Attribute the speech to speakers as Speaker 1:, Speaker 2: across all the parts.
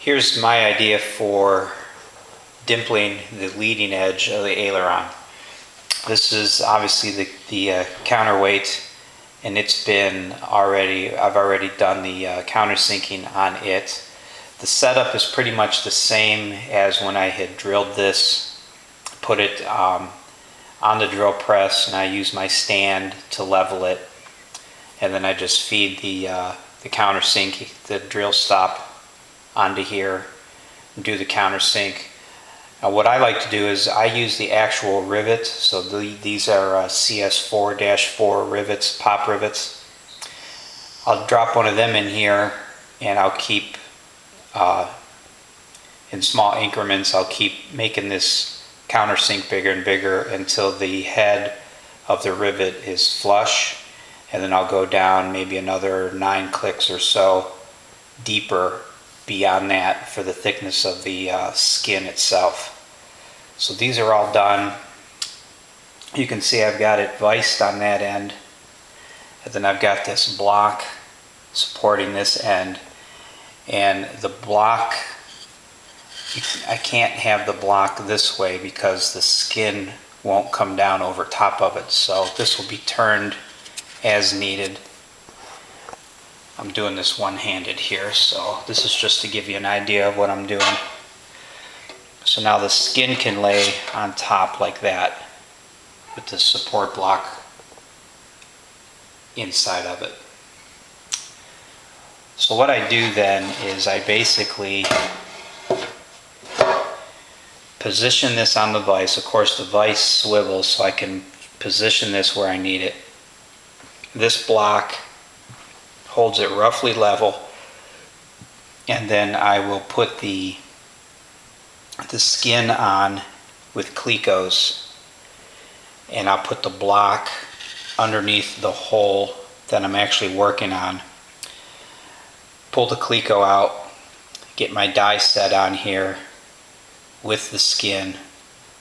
Speaker 1: Here's my idea for dimpling the leading edge of the aileron. This is obviously the counterweight, and it's been already, I've already done the countersinking on it. The setup is pretty much the same as when I had drilled this, put it on the drill press, and I use my stand to level it, and then I just feed the countersink, the drill stop, onto here and do the countersink. Now what I like to do is I use the actual rivet, so these are CS4-4 rivets, pop rivets. I'll drop one of them in here, and I'll keep in small increments, I'll keep making this countersink bigger and bigger until the head of the rivet is flush, and then I'll go down maybe another 9 clicks or so deeper beyond that for the thickness of the skin itself. So these are all done. You can see I've got it viced on that end, and then I've got this block supporting this end, and the block, I can't have the block this way because the skin won't come down over top of it, so this will be turned as needed. I'm doing this one-handed here, so this is just to give you an idea of what I'm doing. So now the skin can lay on top like that with the support block inside of it. So what I do then is I basically position this on the vise. Of course the vise swivels so I can position this where I need it. This block holds it roughly level, and then I will put the skin on with clecos, and I'll put the block underneath the hole that I'm actually working on. Pull the cleco out, get my die set on here with the skin,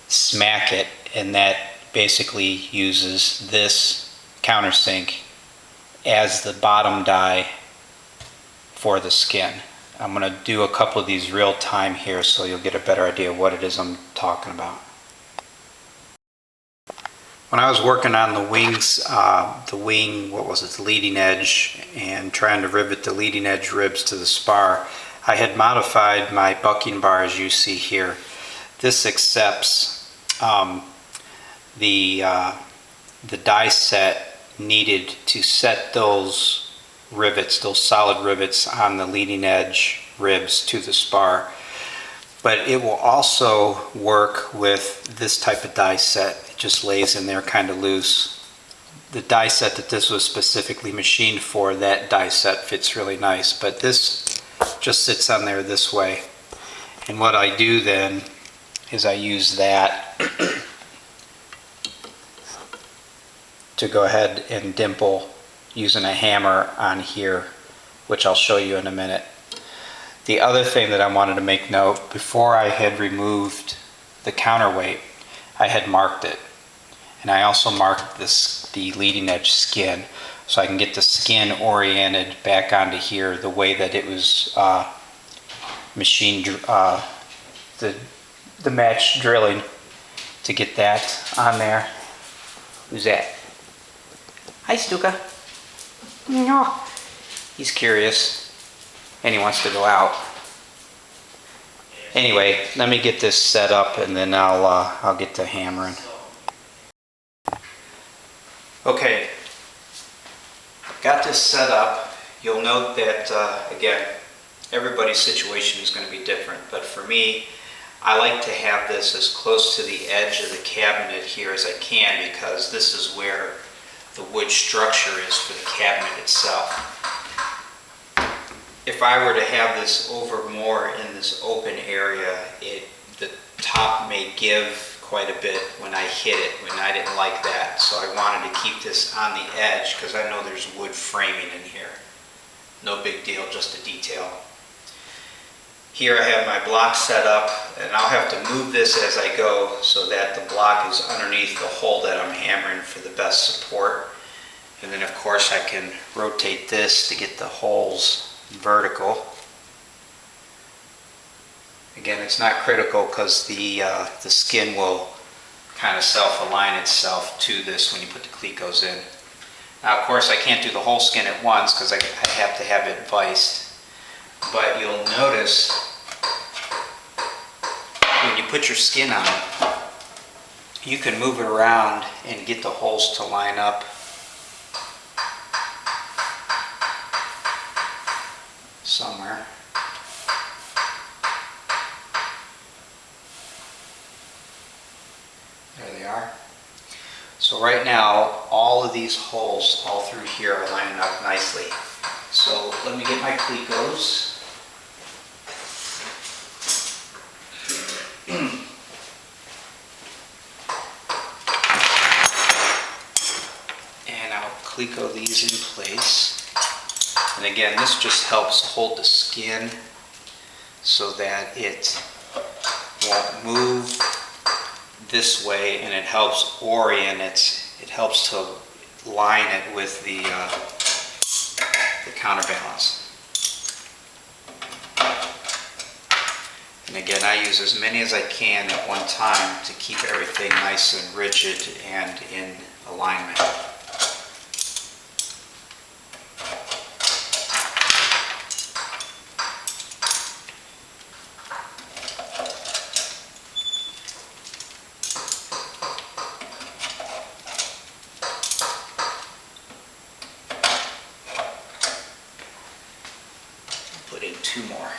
Speaker 1: smack it, and that basically uses this countersink as the bottom die for the skin. I'm going to do a couple of these real time here so you'll get a better idea of what it is I'm talking about. When I was working on the wings, the leading edge, and trying to rivet the leading edge ribs to the spar, I had modified my bucking bar as you see here. This accepts the die set needed to set those rivets, those solid rivets on the leading edge ribs to the spar. But it will also work with this type of die set. It just lays in there kind of loose. The die set that this was specifically machined for, that die set fits really nice, but this just sits on there this way. And what I do then is I use that to go ahead and dimple using a hammer on here, which I'll show you in a minute. The other thing that I wanted to make note, before I had removed the counterweight, I had marked it. And I also marked the leading edge skin, so I can get the skin oriented back onto here the way that it was machined, the match drilling, to get that on there. Who's that? Hi, Stuka. No. He's curious and he wants to go out. Anyway, let me get this set up and then I'll get to hammering. Okay, got this set up. You'll note that again, everybody's situation is going to be different, but for me, I like to have this as close to the edge of the cabinet here as I can, because this is where the wood structure is for the cabinet itself. If I were to have this over more in this open area, the top may give quite a bit when I hit it, when I didn't like that. So I wanted to keep this on the edge because I know there's wood framing in here. No big deal, just a detail. Here I have my block set up, and I'll have to move this as I go so that the block is underneath the hole that I'm hammering for the best support. And then of course I can rotate this to get the holes vertical. Again, it's not critical because the skin will kind of self-align itself to this when you put the clecos in. Now, of course, I can't do the whole skin at once because I have to have it viced. But you'll notice when you put your skin on, you can move it around and get the holes to line up. Somewhere. There they are. So right now, all of these holes all through here are lining up nicely. So let me get my clecos. And I'll cleco these in place. And again, this just helps hold the skin so that it won't move this way, and it helps orient it. It helps to line it with the counterbalance. And again, I use as many as I can at one time to keep everything nice and rigid and in alignment. Put in 2 more.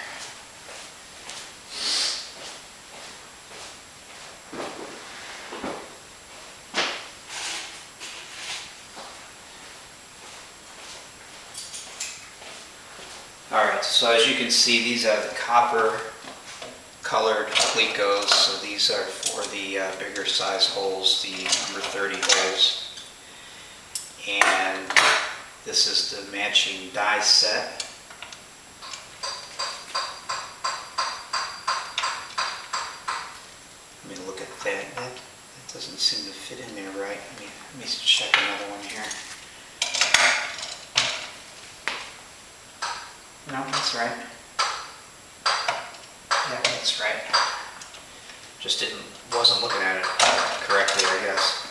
Speaker 1: Alright, so as you can see, these are the copper colored clecos, so these are for the bigger size holes, the number 30 holes. And this is the matching die set. Let me look at that. That doesn't seem to fit in there right. Let me check another one here. No, that's right. Yeah, that's right. Just wasn't looking at it correctly, I guess.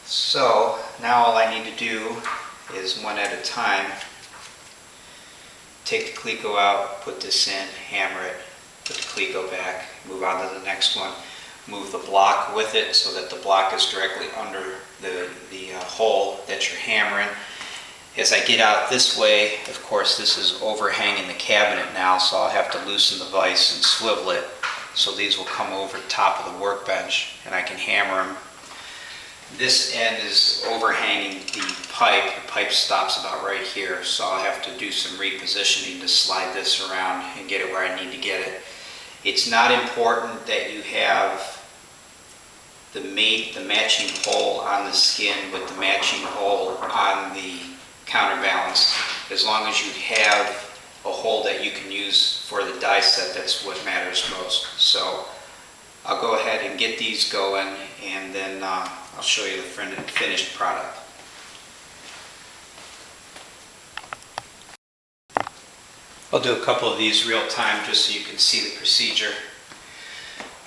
Speaker 1: So now all I need to do is one at a time. Take the cleco out, put this in, hammer it, put the cleco back, move on to the next one, move the block with it so that the block is directly under the hole that you're hammering. As I get out this way, of course this is overhanging the cabinet now, so I'll have to loosen the vise and swivel it so these will come over the top of the workbench and I can hammer them. This end is overhanging the pipe. The pipe stops about right here, so I'll have to do some repositioning to slide this around and get it where I need to get it. It's not important that you have the matching hole on the skin with the matching hole on the counterbalance. As long as you have a hole that you can use for the die set, that's what matters most. So I'll go ahead and get these going, and then I'll show you the finished product. I'll do a couple of these real time just so you can see the procedure.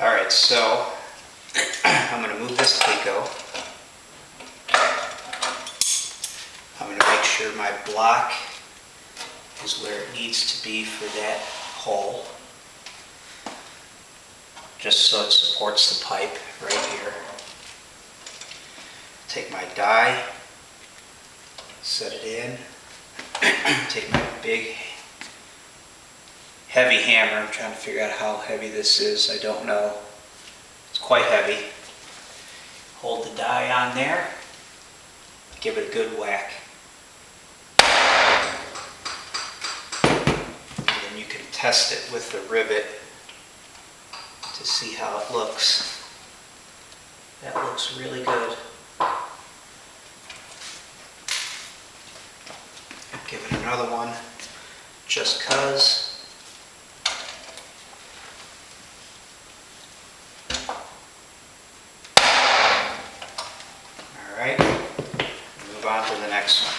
Speaker 1: Alright, so I'm going to move this cleco. I'm going to make sure my block is where it needs to be for that hole, just so it supports the pipe right here. Take my die, set it in, take my big heavy hammer. I'm trying to figure out how heavy this is. I don't know. It's quite heavy. Hold the die on there, give it a good whack. And then you can test it with the rivet to see how it looks. That looks really good. Give it another one, just 'cause. All right, move on to the next one.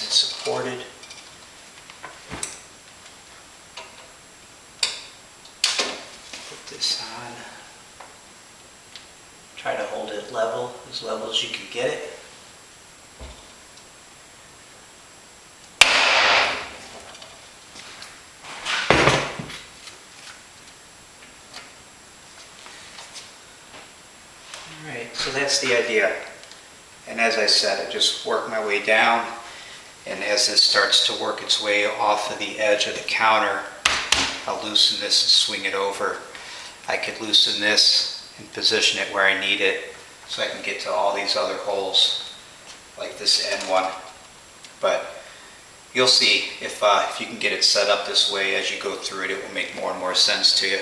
Speaker 1: it supported. Put this on. Try to hold it level as you can get it. Alright, so that's the idea. And as I said, I just work my way down, and as this starts to work its way off of the edge of the counter, I'll loosen this and swing it over. I could loosen this and position it where I need it so I can get to all these other holes, like this end one. But you'll see if you can get it set up this way as you go through it, it will make more and more sense to you.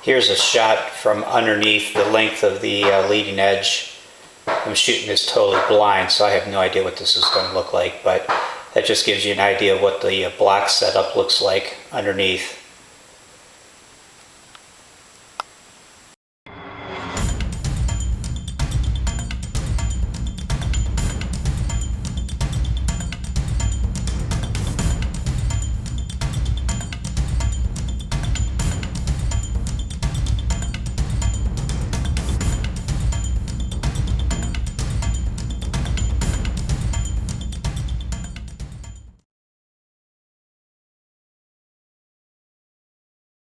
Speaker 1: Here's a shot from underneath the length of the leading edge. I'm shooting this totally blind, so I have no idea what this is going to look like, but that just gives you an idea of what the block setup looks like underneath.